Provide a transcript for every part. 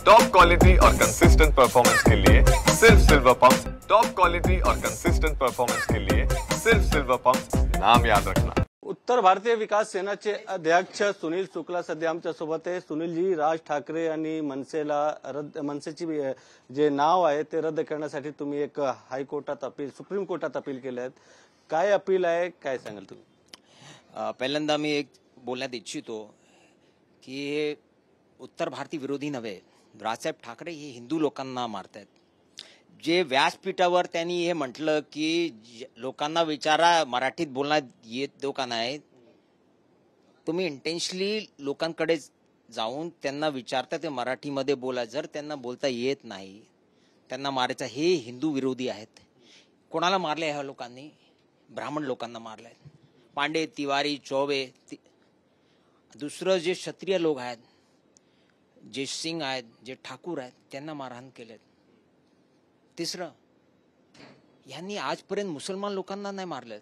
Top quality और consistent performance के लिए सिर्फ सिल्वर पंप। टॉप क्वालिटी और कंसिस्टेंट परफॉर्मेंस के लिए सिर्फ सिल्वर पंप, नाम याद रखना। उत्तर भारतीय विकास सेनाचे अध्यक्ष सुनील शुक्ला सध्या आमच्या सोबत आहे। सुनीलजी, राज ठाकरे आणि मनसेची जे नाव आहे ते रद्द करण्यासाठी तुम्ही एक हायकोर्टात अपील, सुप्रीम कोर्टात अपील केले आहेत। काय अपील आहे, काय सांगाल तुम्ही? पहिल्यांदा मी एक बोलण्यात इच्छितो की हे उत्तर भारतीय विरोधी नव्हे, राजसाहेब ठाकरे हे हिंदू लोकांना मारतात। जे व्यासपीठावर त्यांनी हे म्हटलं की लोकांना विचारा मराठीत बोलण्यात येतो का नाही, तुम्ही इंटेन्शनली लोकांकडे जाऊन त्यांना विचारता ते मराठीमध्ये बोला। जर त्यांना बोलता येत नाही त्यांना मारायचं। हे हिंदू विरोधी आहेत। कोणाला मारले ह्या लोकांनी? ब्राह्मण लोकांना मारले, पांडे, तिवारी, चौबे। दुसरं जे क्षत्रिय लोक आहेत, जे सिंग आहेत, जे ठाकूर आहेत, त्यांना मारहाण केलेत। तिसरं, यांनी आजपर्यंत मुसलमान लोकांना नाही मारलेत।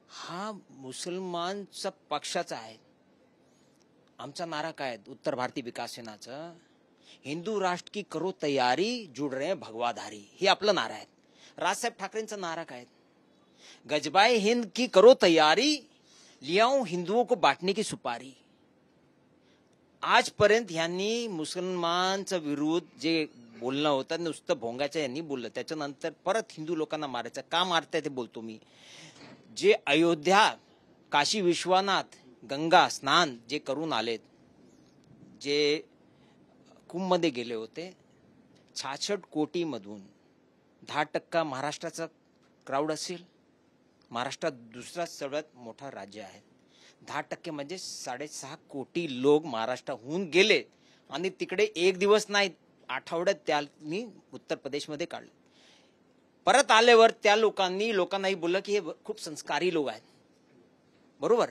हा मुसलमानचा पक्षाचा आहे। आमचा नारा काय आहे उत्तर भारतीय विकास सेनाचा? हिंदू राष्ट्र की करो तैयारी, जुड़ रहे भगवाधारी, हे आपलं नारा आहे। राजसाहेब ठाकरेंचा नारा काय? गजबाए हिंद की करो तैयारी, लियाऊं हिंदुओं को बांटने की सुपारी। आजपर्यंत यांनी मुसलमानच्या विरुद्ध जे बोलणं होतं नुसतं भोंगाचं यांनी बोललं, त्याच्यानंतर परत हिंदू लोकांना मारायचं का मारताय ते बोलतो मी। जे अयोध्या, काशी विश्वनाथ, गंगा स्नान जे करून आलेत, जे कुंभमध्ये गेले होते, 66 कोटी मधून 10% महाराष्ट्राचा क्राऊड असेल। महाराष्ट्रात दुसरा सर्वात मोठा राज्य आहे। 10% म्हणजे 6.5 कोटी लोक महाराष्ट्राहून गेले आणि तिकडे एक दिवस नाही, आठवड्यात त्यांनी उत्तर प्रदेशमध्ये काढले। परत आल्यावर त्या लोकांनाही बोललं की हे खूप संस्कारी लोक आहेत, बरोबर।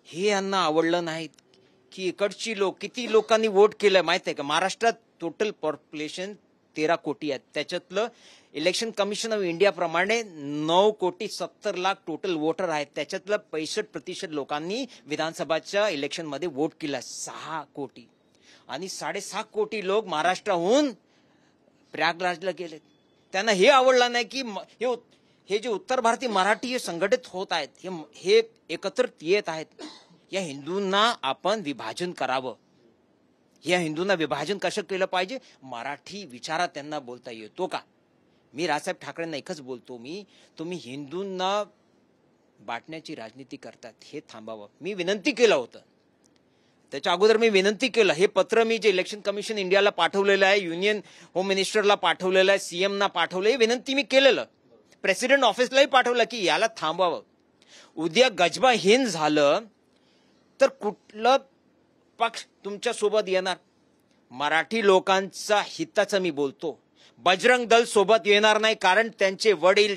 हे यांना आवडलं नाही की इकडची लोक, किती लोकांनी वोट केलं माहित आहे का? महाराष्ट्रात टोटल पॉप्युलेशन 13 कोटी आहे, त्याच्यातलं इलेक्शन कमिशन ऑफ इंडिया प्रमाणे 9,70,00,000 टोटल वोटर आहेत, त्याच्यातलं 65% लोकांनी विधानसभाच्या इलेक्शन मध्ये वोट केला। 6 कोटी आणि 6.5 कोटी लोक महाराष्ट्राहून प्रयागराजला गेले। त्यांना हे आवडलं नाही की हे जे उत्तर भारतीय मराठी संघटित होत आहेत, हे एकत्रित येत आहेत। या हिंदूंना आपण विभाजन करावं। या हिंदूंना विभाजन कसं केलं पाहिजे? मराठी विचारात त्यांना बोलता येतो का? मी राजसाहेब ठाकरेंना एकच बोलतो, तुम्ही हिंदूंना बाटण्याची राजनीती करतात, हे थांबावं। मी विनंती केलं होतं, त्याच्या अगोदर मी विनंती केलं, हे पत्र मी जे इलेक्शन कमिशन इंडियाला पाठवलेलं आहे, युनियन होम मिनिस्टरला पाठवलेलं आहे, सीएम ना पाठवलं, हे विनंती मी केलेलं, प्रेसिडेंट ऑफिसलाही पाठवलं की याला थांबवावं। उद्या गजबा हिंद झालं तर कुठलं पक्ष तुमच्या सोबत येणार? मराठी लोकांचा हिताचं मी बोलतो। बजरंग दल सोबत येणार नाही, कारण त्यांचे वडील,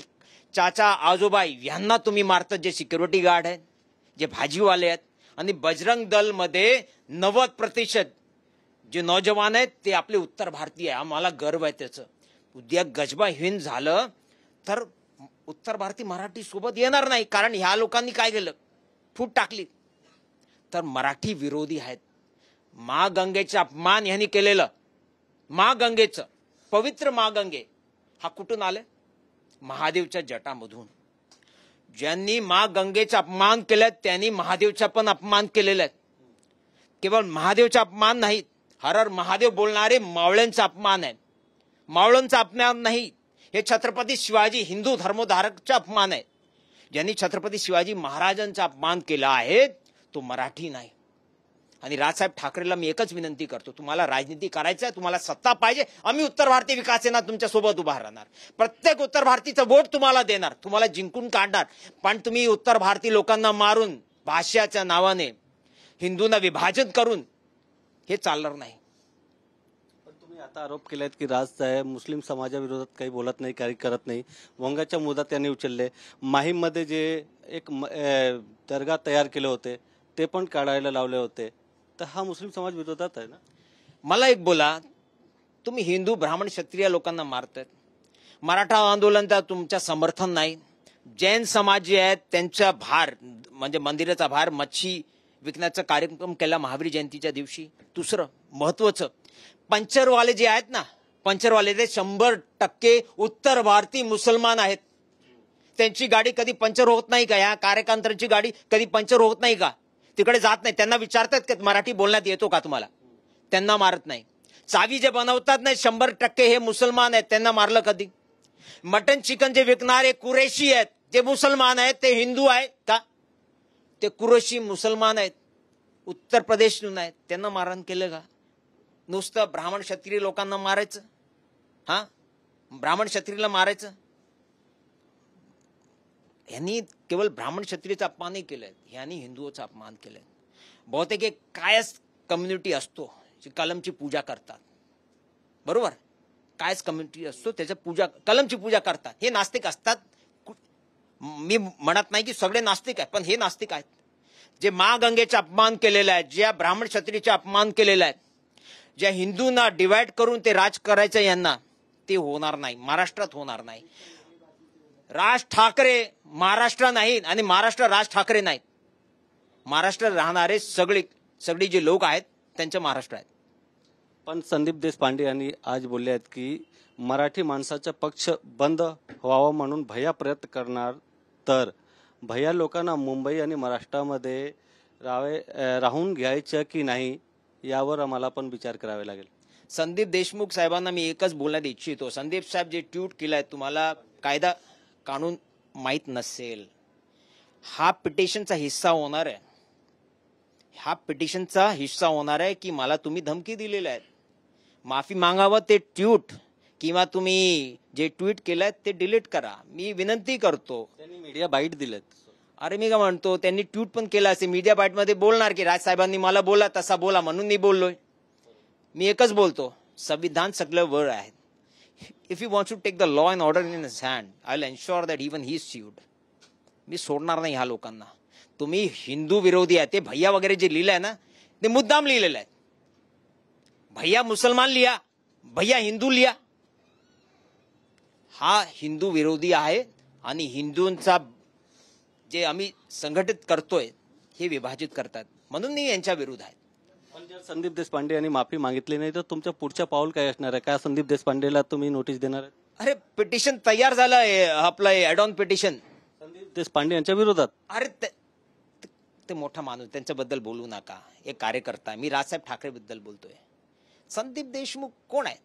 चाचा, आजोबा यांना तुम्ही मारतात, जे सिक्युरिटी गार्ड आहेत, जे भाजीवाले आहेत। आणि बजरंग दल मध्ये 90% जे नौजवान आहेत ते आपले उत्तर भारतीय आहे, आम्हाला गर्व आहे त्याचं। उद्या गजबा हिंद झालं तर उत्तर भारतीय मराठी सोबत येणार नाही, कारण ह्या लोकांनी काय केलं? फूट टाकली। तर मराठी विरोधी आहेत। माँ गंगेचं अपमान यांनी केलेलं, माँ गंगेचं, पवित्र माँ गंगे, हा कुठून आले? महादेवच्या जटामधून। ज्यांनी माँ गंगेचा अपमान केलाय त्यांनी महादेवचा पण अपमान केलेला आहे। केवळ महादेवचा अपमान नाही, हर हर महादेव बोलणारे मावळ्यांचा अपमान आहे। मावळ्यांचा अपमान नाही, हे छत्रपती शिवाजी हिंदू धर्मोधारकचा अपमान आहे। ज्यांनी छत्रपती शिवाजी महाराजांचा अपमान केला आहे तो मराठी नाही। आणि राजसाहेब ठाकरेला मी एकच विनंती करतो, तुम्हाला राजनीती करायचं आहे, तुम्हाला सत्ता पाहिजे, आम्ही उत्तर भारतीय विकास सेना तुमच्या सोबत उभा राहणार। प्रत्येक उत्तर भारतीचं वोट तुम्हाला देणार, तुम्हाला जिंकून काढणार। पण तुम्ही उत्तर भारतीय लोकांना मारून, भाषाच्या नावाने हिंदूंना विभाजन करून हे चालणार नाही। तुम्ही आता आरोप केलात की राज साहेब मुस्लिम समाजाविरोधात काही बोलत नाही, काही करत नाही। वंगाच्या मुद्दा त्यांनी उचलले। माहीममध्ये जे एक दर्गा तयार केले होते ते पण काढायला लावले होते, तर हा मुस्लिम समाज विरोधात आहे ना? मला एक बोला, तुम्ही हिंदू, ब्राह्मण, क्षत्रिय लोकांना मारतात, मराठा आंदोलनाचा तुमचा समर्थन नाही। जैन समाज जे आहेत त्यांचा भार म्हणजे मंदिराचा भार, मच्छी विकण्याचा कार्यक्रम केला महावीर जयंतीच्या दिवशी। दुसरं महत्त्वाचं, पंचरवाले जे आहेत ना, पंचरवाले ते 100% उत्तर भारतीय मुसलमान आहेत. त्यांची गाडी कधी पंचर होत नाही का? या कार्यकर्त्यांची गाडी कधी पंचर होत नाही का? तिकडे जात नाही. त्यांना विचारतात की मराठी बोलण्यात येतो का तुम्हाला? त्यांना मारत नाही. चावी जे बनवतात नाही 100% हे मुसलमान आहेत. त्यांना मारलं कधी? मटन चिकन जे विकणारे कुरेशी आहेत ते मुसलमान आहेत, ते हिंदू आहेत का? ते कुरेशी मुसलमान आहेत, उत्तर प्रदेशहून आहेत. त्यांना मारहाण केलं का? नुसतं ब्राह्मण क्षत्रिय लोकांना मारायचं? हा, ब्राह्मण क्षत्रियला मारायचं? यांनी केवळ ब्राह्मण क्षत्रियचा अपमान नाही केलाय, यांनी हिंदूचा अपमान केलाय. बहुतेक एक कायस कम्युनिटी असतो जी कलमची पूजा करतात, बरोबर? कायस कम्युनिटी असतो त्याच्या पूजा, कलमची पूजा करतात. हे नास्तिक असतात. मी म्हणत नाही की सगळे नास्तिक आहेत, पण हे नास्तिक आहेत जे गंगेचा अपमान केलेला आहे, ज्या ब्राह्मण क्षत्रियचा अपमान केलेला आहे, ज्या हिंदूंना डिवाइड करून ते राज करायचं, यांना ते होणार नाही, महाराष्ट्रात होणार नाही. राज ठाकरे महाराष्ट्र नाहीत आणि महाराष्ट्र राज ठाकरे नाहीत. महाराष्ट्र राहणारे सगळे जे लोक आहेत त्यांच्या महाराष्ट्र आहेत. पण संदीप देशपांडे यांनी आज बोलले आहेत की मराठी माणसाचा पक्ष बंद व्हावा म्हणून भैया प्रयत्न करणार, तर भैया लोकांना मुंबई आणि महाराष्ट्रामध्ये राहून घ्यायचं की नाही यावर आम्हाला पण विचार करावे लागेल. संदीप देशमुख साहेबांना मी एकच बोलण्यात इच्छितो. संदीप साहेब जे ट्विट केलंय, तुम्हाला कायदा कानून माहीत नसेल. हा पिटिशनचा हिस्सा होणार आहे. हा पिटिशनचा हिस्सा होणार आहे की मला तुम्ही धमकी दिलेल्या आहेत, माफी मागावं ते ट्विट, किंवा तुम्ही जे ट्विट केलंय ते डिलीट करा. मी विनंती करतो. त्यांनी मीडिया बाईट दिलेत. अरे मी काय म्हणतो, त्यांनी ट्विट पण केलं असे, मीडिया बाईट मध्ये बोलणार की राजसाहेबांनी मला बोला तसा बोला म्हणून मी बोललोय. मी एकच बोलतो, संविधान सगळं वर आहे. If he wants to take the law and order in his hand, I'll ensure that even he is sued. मी सोडणार नाही ह्या लोकांना. तुम्ही हिंदू विरोधी आहे, ते भैया वगैरे जे लिहिलंय ना ते मुद्दाम लिहिलेलं आहे. भैया मुसलमान लिहा, भैया हिंदू लिहा. हा हिंदू विरोधी आहे आणि हिंदूंचा जे आम्ही संघटित करतोय हे विभाजित करतात, म्हणून मी यांच्या विरुद्ध आहे. पण जर संदीप देशपांडे यांनी माफी मागितली नाही तर तुमचं पुढचं पाऊल काय असणार आहे? काय संदीप देशपांडेला तुम्ही नोटीस देणार आहे? अरे पिटिशन तयार झालं आपलं add on petition Sandeep Deshpande यांच्या विरोधात. अरे ते मोठा माणूस, त्यांच्याबद्दल बोलू नका. एक कार्यकर्ता, मी राजसाहेब ठाकरे बद्दल बोलतोय. संदीप देशमुख कोण आहे?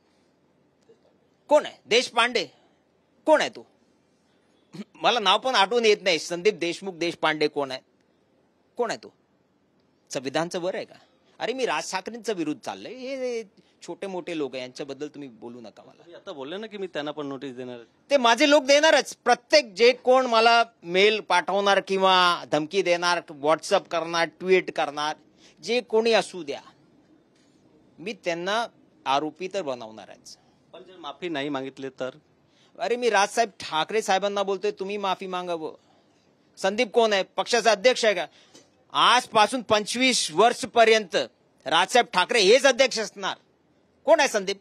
कोण आहे देशपांडे? कोण आहे तू? मला नाव पण आठवून येत नाही. संदीप देशमुख देशपांडे कोण आहे? कोण आहे तू? संविधानचं वर आहे का? अरे मी राज ठाकरेंच्या विरुद्ध चाललंय. हे छोटे मोठे लोक आहे, यांच्याबद्दल तुम्ही बोलू नका. मला आता बोलले ना की मी त्यांना पण नोटीस देणार. ते माझे लोक देणारच. प्रत्येक जे कोण मला मेल पाठवणार किंवा धमकी देणार, व्हॉट्सअप करणार, ट्विट करणार, जे कोणी असू द्या, मी त्यांना आरोपी तर बनवणारच. पण जर माफी नाही मागितले तर? अरे मी राजसाहेब ठाकरे साहेबांना बोलतोय, तुम्ही माफी मागावं. संदीप कोण आहे? पक्षाचा अध्यक्ष आहे का? आजपासून 25 वर्ष पर्यंत राजसाहेब ठाकरे हेच अध्यक्ष असणार. कोण आहे संदीप?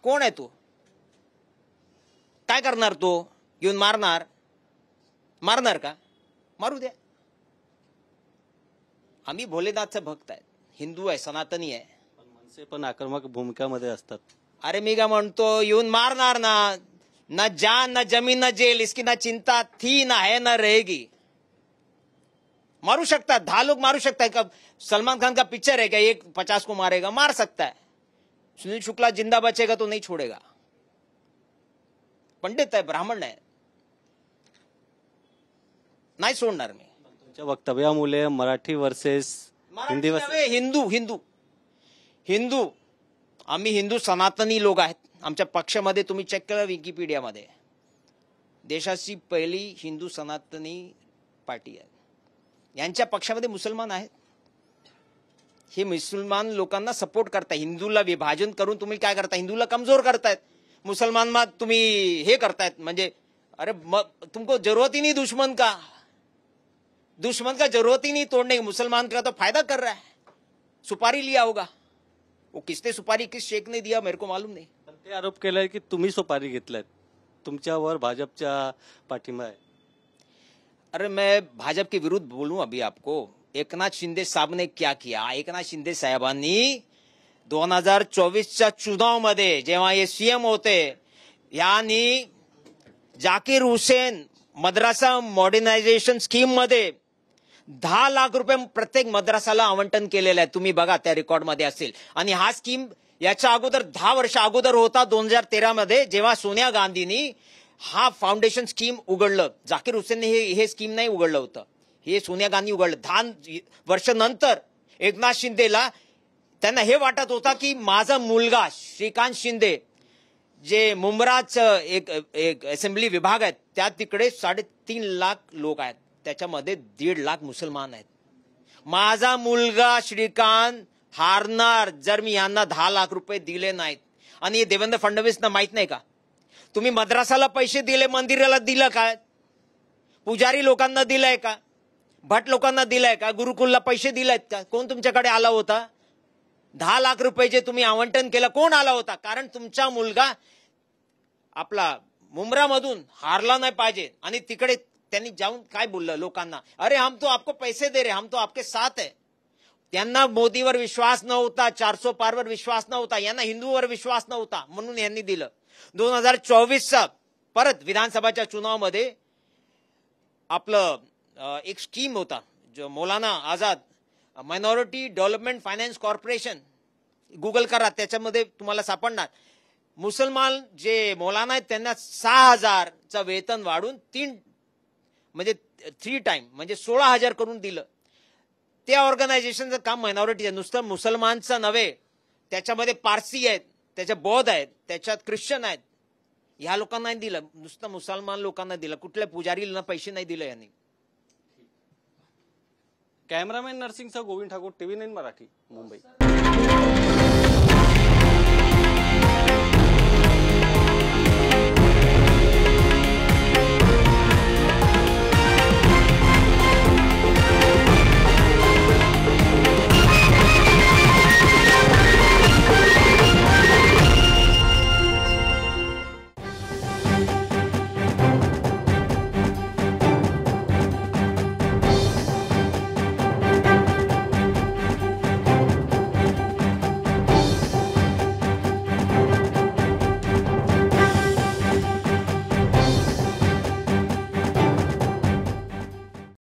कोण आहे तू? काय करणार? तो येऊन मारणार का? मारू द्या. आम्ही भोलेनाथचा भक्त आहे, हिंदू आहे, सनातनी आहे. मनसे पण आक्रमक भूमिकामध्ये असतात. अरे मी काय म्हणतो, येऊन मारणार ना. ना जान ना जमीन ना जेल, इसकी ना चिंता थी ना है ना रहेगी. मारू सकतात, 10 लोग मारू सकता है. कब सलमान खान का पिक्चर है क्या एक 50 को मारेगा? मार सकता है. सुनील शुक्ला जिंदा बचेगा तो नहीं छोड़ेगा. पंडित आहे, ब्राह्मण आहे, नाही सोडणार मी. तुमच्या वक्तव्यामुळे मराठी वर्सेस हिंदी हिंदू आम्ही हिंदू सनातनी लोक आहेत. आमच्या पक्षामध्ये तुम्ही चेक करा विकिपीडियामध्ये, देशाची पहिली हिंदू सनातनी पार्टी आहे. यांच्या पक्षामध्ये मुसलमान आहेत. हे मुसलमान लोकांना सपोर्ट करताय. हिंदूला विभाजन करून तुम्ही काय करताय? हिंदूला कमजोर करतायत. मुसलमान तुम्ही हे करतायत. म्हणजे अरे तुमको जरूरत ही नहीं दुश्मन का जरूरत ही नहीं तोड़ने की. मुसलमान का तो फायदा कर रहा है. सुपारी लिया होगा, वो किसने सुपारी किस शेख ने दिया मेरे को मालूम नहीं. ते आरोप केलाय की तुम्ही सुपारी घेतलाय, तुमच्यावर भाजपचा पाठिंबा आहे. अरे मैं भाजप के विरुद्ध बोलूं अभी आपको? एकनाथ शिंदे साहब ने क्या किया? एकनाथ शिंदे साहेबांनी 2024च्या चुनावमध्ये जेव्हा हे सीएम होते, यांनी जाकीर हुसेन मद्रासा मॉडर्नायझेशन स्कीम मध्ये 10 लाख रुपये प्रत्येक मद्रासाला आवंटन केलेलं आहे. तुम्ही बघा, त्या रेकॉर्डमध्ये असेल. आणि हा स्कीम याच्या अगोदर 10 वर्ष अगोदर होता, 2013 मध्ये, जेव्हा सोनिया गांधींनी हा फाउंडेशन स्कीम उघडलं. जाकीर हुसेनने हे स्कीम नाही उघडलं होतं, हे सोनिया गांधी उघडलं. 10 वर्ष नंतर एकनाथ शिंदेला त्यांना हे वाटत होता की माझा मुलगा श्रीकांत शिंदे, जे मुंब्राचं एक असेंब्ली विभाग आहे, त्या तिकडे 3.5 लाख लोक आहेत, त्याच्यामध्ये 1.5 लाख मुसलमान आहेत. माझा मुलगा श्रीकांत हारणार जर मी यांना 10 लाख रुपये दिले नाहीत. आणि हे देवेंद्र फडणवीसना माहित नाही का? तुम्ही मद्रासाला पैसे दिले, मंदिराला दिलं का? पुजारी लोकांना दिलंय का? भट लोकांना दिलंय का? गुरुकुलला पैसे दिलेत का? कोण तुमच्याकडे आला होता? 10 लाख रुपये जे तुम्ही आवंटन केलं, कोण आला होता? कारण तुमचा मुलगा आपला मुंब्रामधून हारला नाही पाहिजे. आणि तिकडे त्यांनी जाऊन काय बोललं लोकांना? अरे हम तो आपको पैसे दे रहे, हम तो आपके साथ है. त्यांना मोदीवर विश्वास नव्हता, 400 पारवर विश्वास नव्हता, यांना हिंदूवर विश्वास नव्हता, म्हणून यांनी दिलं. 2024चा परत विधानसभाच्या चुनावामध्ये आपलं एक स्कीम होता, जो Maulana Azad minority development finance corporation, Google करा, त्याच्यामध्ये तुम्हाला सापडणार. मुसलमान जे मौलाना आहेत त्यांना 6,000चं वेतन वाढून 3 टाइम म्हणजे 16,000 करून दिलं. त्या ऑर्गनायझेशनचं काम मायनॉरिटी आहे, नुसतं मुसलमानचं नव्हे, त्याच्यामध्ये पारसी आहेत, त्याच्यात बौद्ध आहेत, त्याच्यात ख्रिश्चन आहेत. ह्या लोकांना नाही दिलं, नुसतं मुसलमान लोकांना दिलं. कुठल्या पुजारीला पैसे नाही दिले यांनी. कॅमेरामॅन नरसिंगसह गोविंद ठाकूर, TV9 मराठी, मुंबई.